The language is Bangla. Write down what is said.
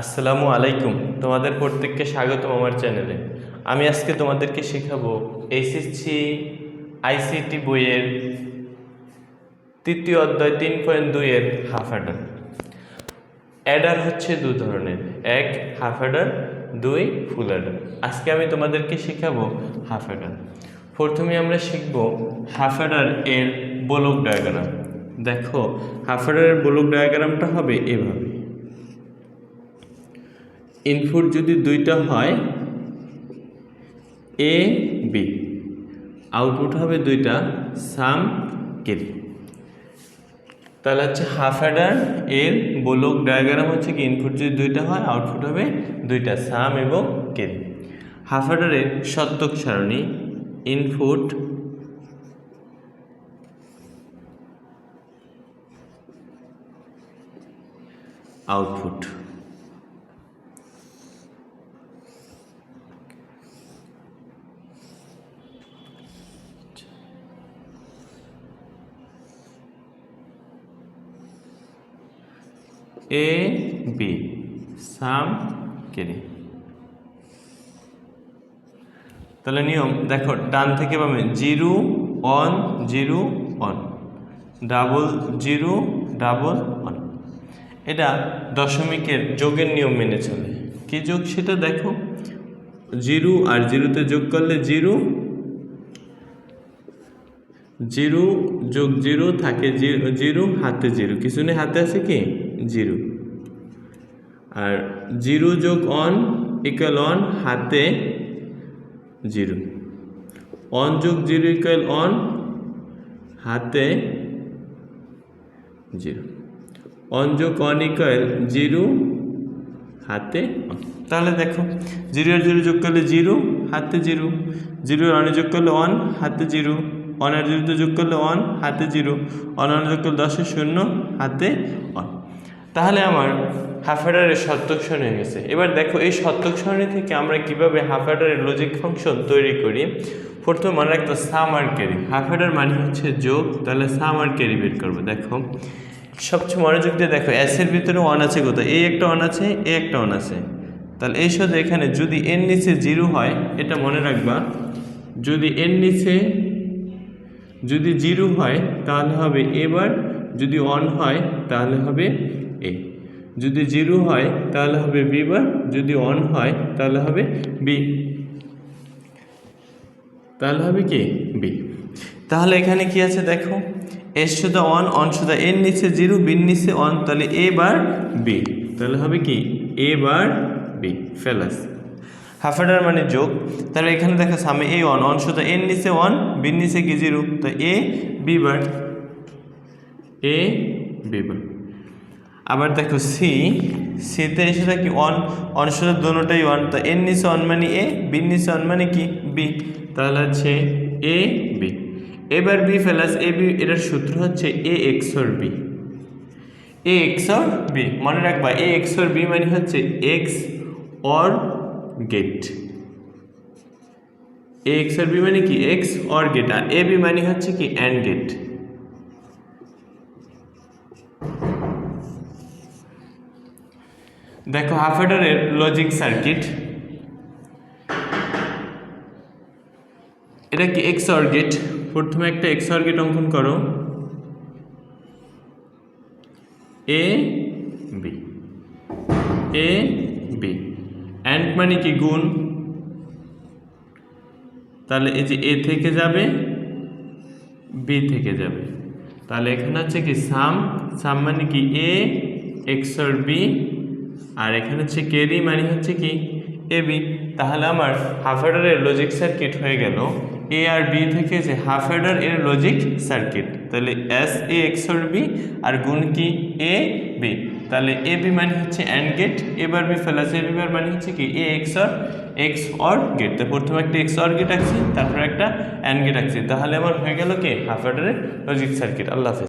আসসালামু আলাইকুম। তোমাদের প্রত্যেককে স্বাগতম আমার চ্যানেলে। আমি আজকে তোমাদেরকে শেখাবো এসএসসি আইসিটি বইয়ের তৃতীয় অধ্যায় 3.2 এর হাফ অ্যাডার। অ্যাডার হচ্ছে দু ধরনের, এক হাফ অ্যাডার, দুই ফুল অ্যাডার। আজকে আমি তোমাদেরকে শেখাবো হাফ অ্যাডার। প্রথমে আমরা শিখব হাফ অ্যাডার এর ব্লক ডায়াগ্রাম। দেখো, হাফ অ্যাডারের ব্লক ডায়াগ্রামটা হবে এভাবে। ইনপুট যদি দুইটা হয় এ বি, আউটপুট হবে দুইটা সাম ক্যারি। তাহলে হচ্ছে হাফ অ্যাডার এর ব্লক ডায়াগ্রাম হচ্ছে কি, ইনপুট যদি দুইটা হয় আউটপুট হবে দুইটা সাম এবং ক্যারি। হাফ অ্যাডারের সত্যক সারণী input output. A be some carry. তাহলে নিয়ম দেখো, ডান থেকে বামে 0 1 0 1, ডাবল 0 ডাবল 1। এটা দশমিকের যোগের নিয়ম মেনে চলে। কি যোগ সেটা দেখো, 0 আর 0তে যোগ করলে 0, 0 যোগ 0 থাকে 0, হাতে 0 কিছু নেই, হাতে আছে কি 0। আর 0 যোগ 1 ইকুয়াল 1, হাতে 0। 1 যোগ 0 ইকুয়াল 1, হাতে 0। 1 যোগ 1 ইকুয়াল 0, হাতে 1। তাহলে দেখো, 0 আর 0 যোগ করলে 0, হাতে 0। 0 আর 1 যোগ করলে 1, হাতে 0। 1 আর 0 যোগ করলে 1, হাতে 0। 1 আর 1 যোগ করলে 10 0, হাতে 1। তাহলে আমার হাফ অ্যাডারের সত্যক সারণী হয়ে গেছে। এবার দেখো, এই সত্যক সারণী থেকে আমরা কিভাবে হাফ অ্যাডারের লজিক ফাংশন তৈরি করি। প্রথমে মনে রাখতো সাম আর ক্যারি। হাফ অ্যাডার মানে হচ্ছে যোগ, তাহলে সাম আর ক্যারি বের করবো। দেখো, সবচেয়ে মনোযোগ দিয়ে দেখো, এস এর ভিতরে 1 আছে কোথায়, এই একটা 1 আছে, এই একটা 1 আছে। তাহলে এই সাথে এখানে যদি এর নিচে 0 হয়, এটা মনে রাখবা, যদি এর নিচে যদি 0 হয় তাহলে হবে এবার, যদি 1 হয় তাহলে হবে এ। যদি 0 হয় তাহলে হবে বি বার, যদি 1 হয় তাহলে হবে বি, তাহলে হবে কি বি। তাহলে এখানে কি আছে দেখো, এস শুধু 1, 1 শুধু, এর নিচে 0, বির নিচে 1, তাহলে এ বার বি, তাহলে হবে কি এ বার বি ফেলাস। হাফ অ্যাডার মানে যোগ। তাহলে এখানে দেখো সামনে এ 1, 1 শুধু, এর নিচে 1, বির নিচে কি 0, তো এ বি বার, এ বি বার। আবার দেখো সিতে এসে কি 1, 1 শুধু দুটোটাই 1, তো এর নিচে 1 মানে এ, বির নিচে 1 মানে কি বি, তাহলে হচ্ছে এ বি। এবার বি ফেলাস এ বি, এটার সূত্র হচ্ছে A XOR B. A XOR B মনে রাখবা, এ এক্সর বি মানে হচ্ছে XOR gate. A XOR B মানে কি এক্স অর গেট, আর এ বি মানে হচ্ছে কি অ্যান্ড গেট। দেখো, হাফ অ্যাডারের লজিক সার্কিট, এটা কি এক্স অর গেট। প্রথমে একটা এক্স অর গেট অঙ্কন করো, A B, A B. And মানে কি গুণ, তাহলে এই যে এ থেকে যাবে, বি থেকে যাবে, তাহলে এখানে হচ্ছে কি সাম, সাম মানে কি এ এক্স অর বি, আর এখানে হচ্ছে ক্যারি মানে হচ্ছে কি এ বি। তাহলে আমার হাফ অ্যাডারের লজিক সার্কিট হয়ে গেল এ আর বি থেকে যে হাফ অ্যাডার এর লজিক সার্কিট। তাহলে S A XOR B আর গুণ কি এ বি, তাহলে এ বি মানে হচ্ছে অ্যান্ড গেট, এবার বি ফেলাস এ বি বার মানে হচ্ছে কি এ এক্স অর গেট। তো প্রথমে একটা এক্স অর গেট আঁকছি, তারপর একটা অ্যান্ড গেট আঁকছি, তাহলে আমার হয়ে গেল কি হাফ অ্যাডারের লজিক সার্কিট। আল্লাহ হাফেজ।